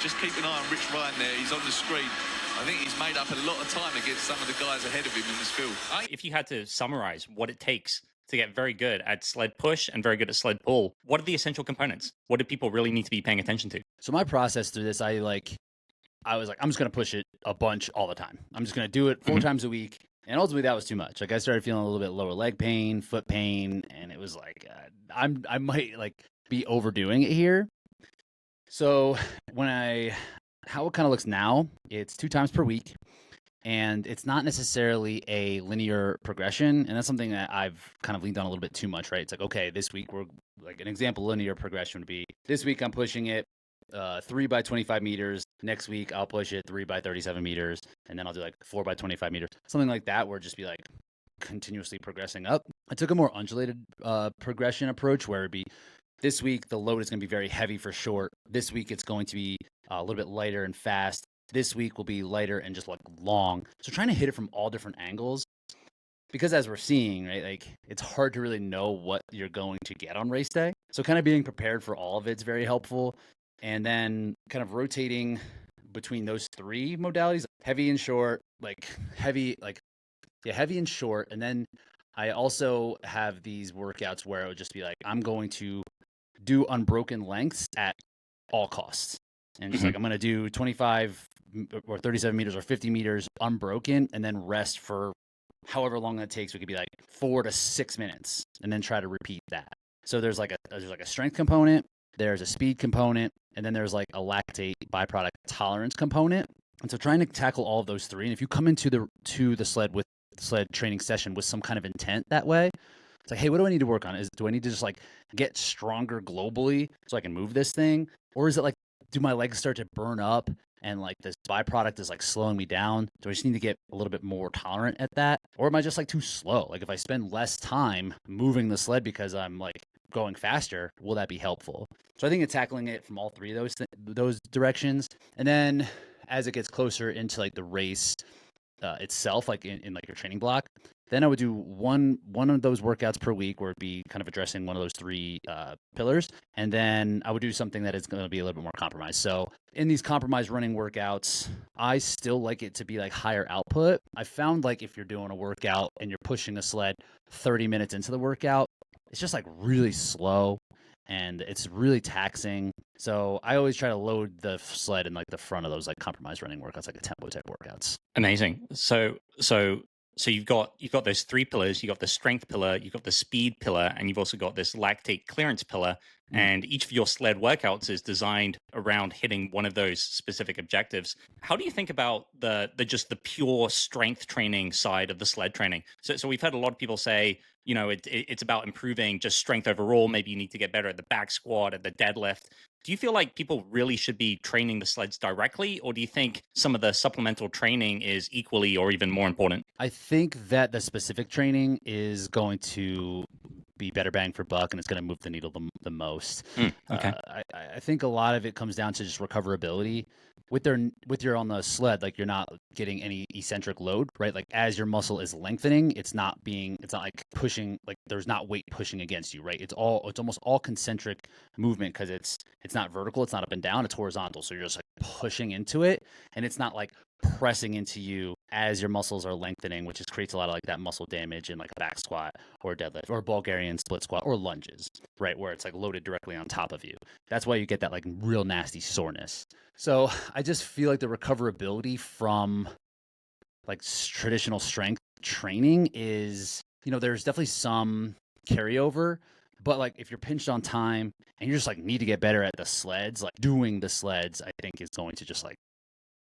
Just keep an eye on Rich Ryan there. He's on the screen. I think he's made up a lot of time against some of the guys ahead of him in this field. If you had to summarize what it takes to get very good at sled push and very good at sled pull, what are the essential components? What do people really need to be paying attention to? So my process through this, I was like, I'm just going to push it a bunch all the time. I'm just going to do it 4 times a week. And ultimately that was too much. Like I started feeling a little bit lower leg pain, foot pain, and it was like, I might like be overdoing it here. So how it kind of looks now, it's 2 times per week. And it's not necessarily a linear progression. And that's something that I've kind of leaned on a little bit too much, right? It's like, okay, this week we're like, an example linear progression would be this week I'm pushing it 3 by 25 meters. Next week I'll push it 3 by 37 meters. And then I'll do like 4 by 25 meters, something like that, where it'd just be like continuously progressing up. I took a more undulated progression approach where it'd be this week the load is going to be very heavy for short. This week it's going to be a little bit lighter and fast. This week will be lighter and just like long. So trying to hit it from all different angles, because as we're seeing, right, like it's hard to really know what you're going to get on race day. So kind of being prepared for all of it's very helpful. And then kind of rotating between those 3 modalities, heavy and short, heavy and short. And then I also have these workouts where it would just be like, I'm going to do unbroken lengths at all costs. And just like, I'm going to do 25 or 37 meters or 50 meters unbroken and then rest for however long that takes. It could be like 4 to 6 minutes and then try to repeat that. So there's like a strength component, there's a speed component, and then there's like a lactate byproduct tolerance component. And so trying to tackle all of those 3. And if you come into the sled training session with some kind of intent that way, it's like, hey, what do I need to work on? Do I need to just like get stronger globally so I can move this thing? Or is it like, do my legs start to burn up and like this byproduct is like slowing me down? Do I just need to get a little bit more tolerant at that? Or am I just like too slow? Like if I spend less time moving the sled because I'm like going faster, will that be helpful? So I think it's tackling it from all 3 of those directions. And then as it gets closer into like the race itself, like in like your training block, then I would do one of those workouts per week where it'd be kind of addressing one of those 3 pillars. And then I would do something that is going to be a little bit more compromised. So in these compromised running workouts, I still like it to be like higher output. I found like if you're doing a workout and you're pushing a sled 30 minutes into the workout, it's just like really slow and it's really taxing. So I always try to load the sled in like the front of those like compromised running workouts, like the tempo type workouts. Amazing. So you've got those 3 pillars. You've got the strength pillar, you've got the speed pillar, and you've also got this lactate clearance pillar. And each of your sled workouts is designed around hitting one of those specific objectives. How do you think about the just the pure strength training side of the sled training? So we've heard a lot of people say, it's about improving just strength overall. Maybe you need to get better at the back squat, at the deadlift. Do you feel like people really should be training the sleds directly, or do you think some of the supplemental training is equally or even more important? I think that the specific training is going to be better bang for buck, and it's going to move the needle the most. Okay. I think a lot of it comes down to just recoverability. With your on the sled, like you're not getting any eccentric load, right? Like as your muscle is lengthening, it's not like pushing, like there's not weight pushing against you, right? It's almost all concentric movement because it's not vertical, it's not up and down, it's horizontal. So you're just like pushing into it, and it's not like pressing into you as your muscles are lengthening, which just creates a lot of like that muscle damage in like a back squat or a deadlift or a Bulgarian split squat or lunges, right? Where it's like loaded directly on top of you. That's why you get that like real nasty soreness. So I just feel like the recoverability from like traditional strength training is, there's definitely some carryover, but like if you're pinched on time and you just like need to get better at the sleds, like doing the sleds, I think is going to just like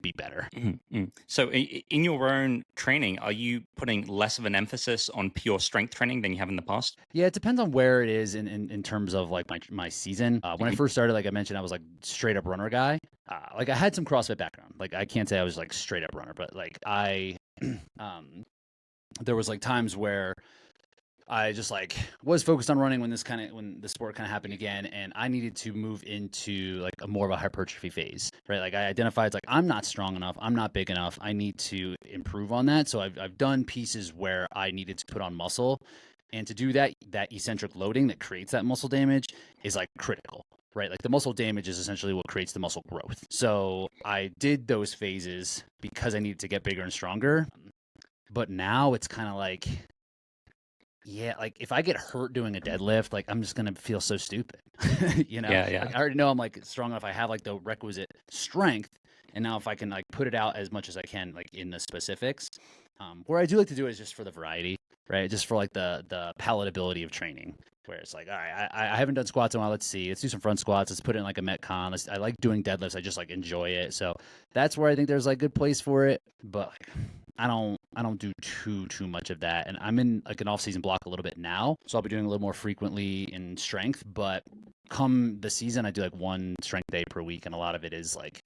be better. Mm-hmm. So in your own training, are you putting less of an emphasis on pure strength training than you have in the past? Yeah, it depends on where it is in terms of like my season. When I first started, like I mentioned, I was like straight up runner guy. Like I had some CrossFit background. Like I can't say I was like straight up runner, but like there was like times where I just like was focused on running when the sport kind of happened again, and I needed to move into like a more of a hypertrophy phase, right? Like I identified it's like I'm not strong enough, I'm not big enough, I need to improve on that. So I've done pieces where I needed to put on muscle, and to do that eccentric loading that creates that muscle damage is like critical. right? Like the muscle damage is essentially what creates the muscle growth. So I did those phases because I needed to get bigger and stronger. But now it's kind of like, yeah, like if I get hurt doing a deadlift, like I'm just gonna feel so stupid, you know? Yeah. Like I already know I'm like strong enough. I have like the requisite strength, and now if I can like put it out as much as I can, like in the specifics, where I do like to do it is just for the variety, right? Just for like the palatability of training, where it's like, all right, I haven't done squats in a while. Let's see, let's do some front squats. Let's put it in like a Metcon. I like doing deadlifts. I just like enjoy it. So that's where I think there's like good place for it, but like, I don't do too much of that. And I'm in like an off-season block a little bit now, so I'll be doing a little more frequently in strength. But come the season, I do like one strength day per week, and a lot of it is like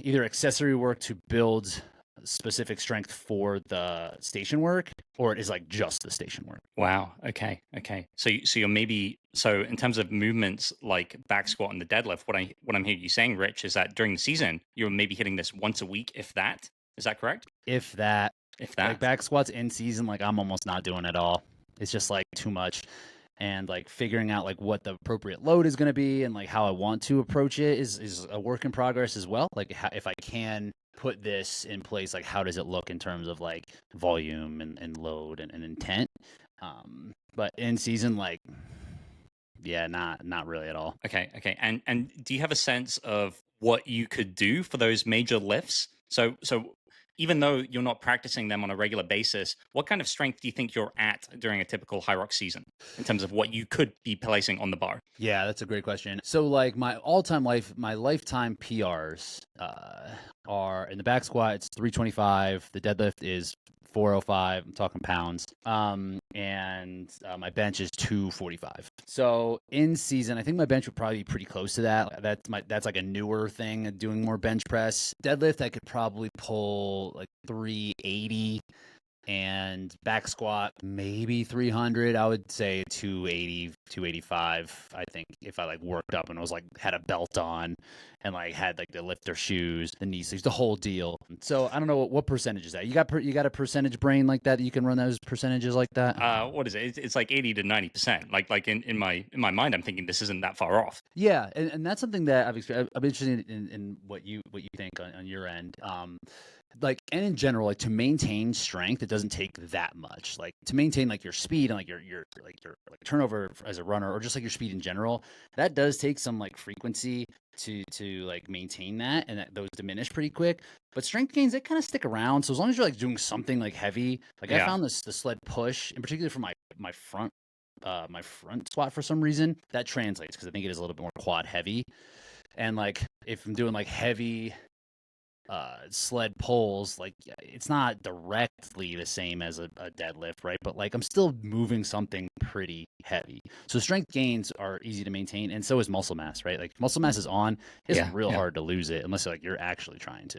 either accessory work to build specific strength for the station work, or it is like just the station work. Wow. Okay. So you're maybe, so in terms of movements like back squat and the deadlift, what I'm hearing you saying, Rich, is that during the season you're maybe hitting this once a week, if that. Is that correct? If that. Like back squats in season, like I'm almost not doing at all. It's just like too much. And like figuring out like what the appropriate load is going to be and like how I want to approach it is a work in progress as well. Like if I can put this in place, like how does it look in terms of like volume and load and intent? But in season, like, yeah, not really at all. Okay. And do you have a sense of what you could do for those major lifts? So even though you're not practicing them on a regular basis, what kind of strength do you think you're at during a typical Hyrox season in terms of what you could be placing on the bar? Yeah, that's a great question. So like my lifetime PRs are in the back squat, it's 325. The deadlift is 405. I'm talking pounds. And my bench is 245. So in season, I think my bench would probably be pretty close to that. That's like a newer thing, doing more bench press. Deadlift, I could probably pull like 380. And back squat, maybe 300. I would say 280, 285. I think if I like worked up and was like had a belt on and like had like the lifter shoes, the knee sleeves, the whole deal. So I don't know what percentage is that. You got a percentage brain like that you can run those percentages like that? What is it? It's like 80 to 90%. Like in my mind, I'm thinking this isn't that far off. Yeah, and that's something that I'm interested in what you think on your end. Like, and in general, like to maintain strength, it doesn't take that much. Like to maintain like your speed and like your turnover as a runner, or just like your speed in general, that does take some like frequency to like maintain that, and those diminish pretty quick. But strength gains, they kind of stick around. So as long as you're like doing something like heavy, like I found the sled push, in particular for my front squat for some reason, that translates because I think it is a little bit more quad heavy. And like if I'm doing like heavy sled pulls, like it's not directly the same as a deadlift, right? But like I'm still moving something pretty heavy. So strength gains are easy to maintain, and so is muscle mass, right? Like muscle mass is on, it's real hard to lose it unless like you're actually trying to.